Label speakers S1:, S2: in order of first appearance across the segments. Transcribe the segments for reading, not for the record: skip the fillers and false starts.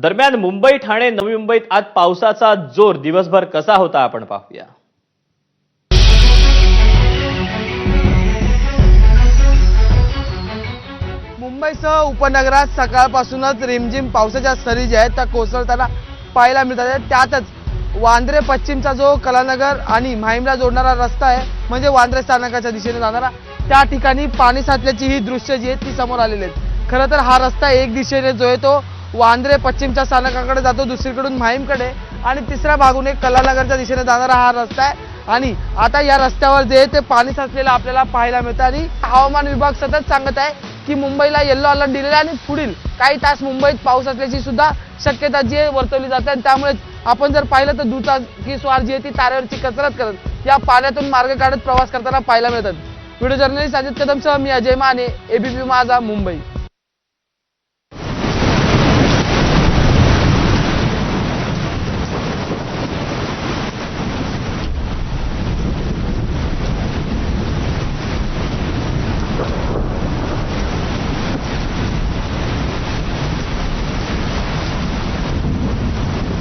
S1: दरम्यान मुंबई ठाणे नवी मुंबईत आज पावसाचा जोर दिवसभर कसा होता आपण पाहूया।
S2: मुंबईसह उपनगरात सकाळपासूनच रिमझिम पावसाच्या सरी ज्या आहेत त्या कोसळताना पाहायला मिळतात। त्यातच वांद्रे पश्चिमचा जो कलानगर आणि माहीमला जोडणारा रस्ता आहे म्हणजे वांद्रे स्थानकाच्या दिशेने जाणारा, त्या ठिकाणी पाणी साचल्याची ही दृश्य जी आहेत ती समोर आलेली आहेत। खरं तर हा रस्ता एक दिशेने जो आहे तो वांद्रे पश्चिमच्या स्थानकाकडे जातो, दुसरीकडून माहीमकडे, आणि तिसऱ्या भागून एक कलानगरच्या दिशेने जाणारा हा रस्ता आहे। आणि आता या रस्त्यावर जे ते पाणी साचलेलं आपल्याला पाहायला मिळतं आणि हवामान विभाग सतत सांगत आहे की मुंबईला येलो अलर्ट दिलेला आहे आणि पुढील काही तास मुंबईत पाऊस असल्याची सुद्धा शक्यता जी आहे वर्तवली जाते। आणि त्यामुळे आपण जर पाहिलं तर दुचाकी स्वार जी आहे ती तारेवरची कसरत करत या पाण्यातून मार्ग काढत प्रवास करताना पाहायला मिळतात। व्हिडिओ जर्नलिस्ट अजित कदमसह मी अजय माने, एबीपी माझा, मुंबई।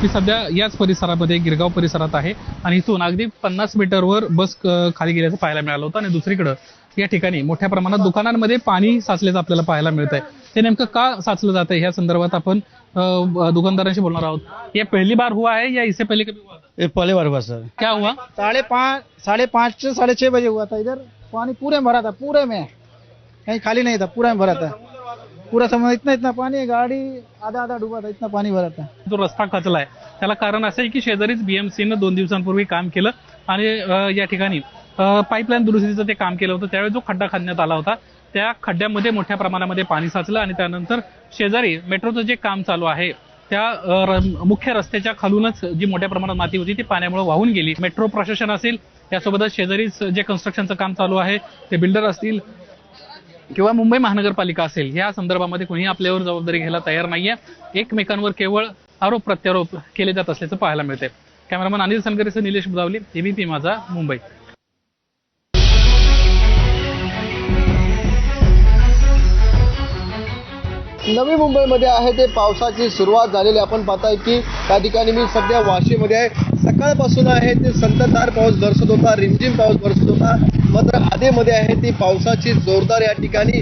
S3: मी सध्या याच परिसरामध्ये गिरगाव परिसरात आहे आणि इथून अगदी 50 मीटरवर बस खाली गेल्याचं पाहायला मिळालं होतं। आणि दुसरीकडे या ठिकाणी मोठ्या प्रमाणात दुकानांमध्ये पाणी साचल्याचं आपल्याला पाहायला मिळत आहे। ते नेमकं का साचलं जातं ह्या संदर्भात आपण दुकानदारांशी बोलणार आहोत। ये पहली बार हुआ है या इससे पहले कभी हुआ था?
S4: ये पहले बार हुआ सर।
S3: क्या हुआ?
S4: 5:30 से 6:30 बजे हुआ था। इधर पानी पूरे में भरा था, पूरे में, कहीं खाली नहीं था, पूरा में भरा था। पूरा समय इतना पानी है, गाड़ी आधा डूबा था, इतना पानी भरा था।
S3: जो रस्ता खचलाय त्याला कारण असं आहे की शेजारीच बीएमसीने 2 दिवसांपूर्वी काम केलं आणि या ठिकाणी पाईपलाईन दुरुस्तीचं ते काम केलं होतं। त्यावेळी जो खड्डा खणण्यात आला होता त्या खड्ड्यामध्ये मोठ्या प्रमाणामध्ये पाणी साचलं आणि त्यानंतर शेजारी मेट्रोचं जे काम चालू आहे त्या मुख्य रस्त्याच्या खालूनच जी मोठ्या प्रमाणात माती होती ती पाण्यामुळे वाहून गेली। मेट्रो प्रशासन असेल, यासोबतच शेजारीच जे कन्स्ट्रक्शनचं काम चालू आहे ते बिल्डर असतील किंवा मुंबई महानगरपालिका असेल, या संदर्भामध्ये कोणी आपल्यावर जबाबदारी घ्यायला तयार नाहीये। एकमेकांवर केवळ आरोप प्रत्यारोप केले जात असल्याचं पाहायला मिळते। कॅमेरामन अनिल सनकरेसह निलेश बुदावली, एबीपी माझा, मुंबई।
S2: नवी मुंबईमध्ये आहे ते पावसाची सुरुवात झालेली आपण पाहताय की त्या ठिकाणी मी सध्या वाशीमध्ये आहे। सकाळपासून आहे ते संततधार पाऊस बरसत होता, रिमझिम पाऊस बरसत होता, मात्र आधेमध्ये आहे ती पावसाची जोरदार या ठिकाणी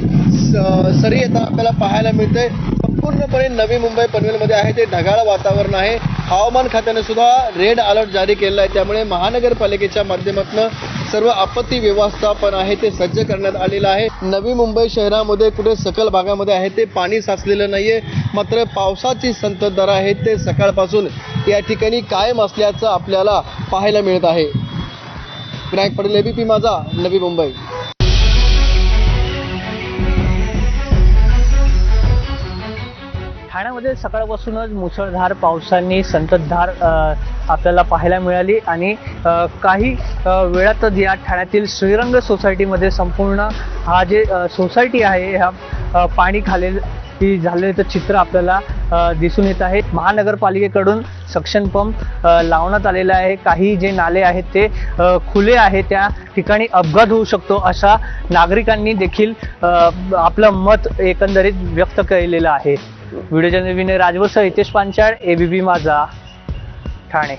S2: सरी येता आपल्याला पाहायला मिळते। संपूर्णपणे नवी मुंबई पनवेलमध्ये आहे ते ढगाळ वातावरण आहे। हवामान खात्याने सुद्धा रेड अलर्ट जारी केलेला आहे, त्यामुळे महानगरपालिकेच्या माध्यमातून सर्व आपत्ती व्यवस्थापन आहे ते सज्ज करण्यात आलेलं आहे। नवी मुंबई शहरामध्ये कुठे सखल भागामध्ये आहे ते पाणी साचलेलं नाहीये, मात्र पावसाची संततधार आहे ते सकाळपासून या ठिकाणी कायम असल्याचं आपल्याला पाहायला मिळत आहे। विनायक पटेल, एबीपी माझा, नवी मुंबई।
S5: ठाण्यामध्ये सकाळपासूनच मुसळधार पावसाने संततधार आपल्याला पाहायला मिळाली आणि काही वेळातच या ठाण्यातील श्रीरंग सोसायटीमध्ये संपूर्ण हा जे सोसायटी आहे ह्या पाणी खाली झालेलं चित्र आपल्याला दिसून येत आहे। महानगरपालिकेकडून सक्शन पंप लावण्यात आलेला आहे। काही जे नाले आहेत ते खुले आहेत, त्या ठिकाणी अपघात होऊ शकतो अशा नागरिकांनी देखील आपलं मत एकंदरीत व्यक्त केलेलं आहे। व्हिडिओ जर्नलिस्ट राजवसह हितेश पांचाळ, एबीपी माझा, ठाणे।